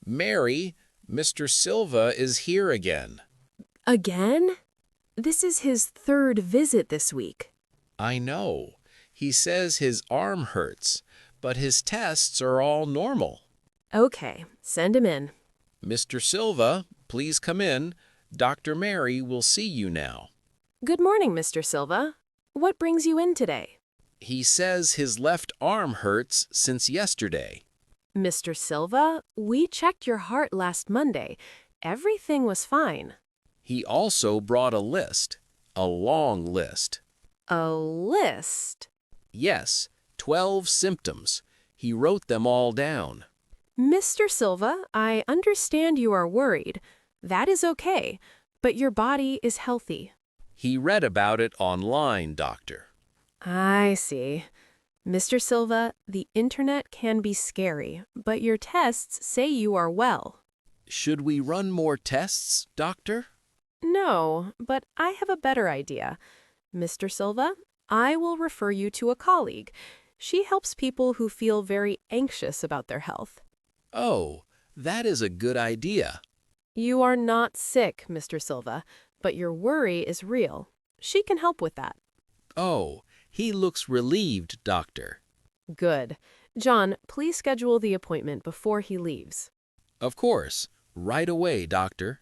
Mary, Mr. Silva is here again. Again? This is his third visit this week. I know. He says his arm hurts, but his tests are all normal. Okay, send him in. Mr. Silva, please come in. Dr. Mary will see you now. Good morning, Mr. Silva. What brings you in today? He says his left arm hurts since yesterday. Mr. Silva, we checked your heart last Monday. Everything was fine. He also brought a list, a long list. A list? Yes, 12 symptoms. He wrote them all down. Mr. Silva, I understand you are worried. That is okay, but your body is healthy. He read about it online, doctor. I see. Mr. Silva, the internet can be scary, but your tests say you are well. Should we run more tests, doctor? No, but I have a better idea. Mr. Silva, I will refer you to a colleague. She helps people who feel very anxious about their health. Oh, that is a good idea. You are not sick, Mr. Silva, but your worry is real. She can help with that. Oh, he looks relieved, doctor. Good. John, please schedule the appointment before he leaves. Of course. Right away, doctor.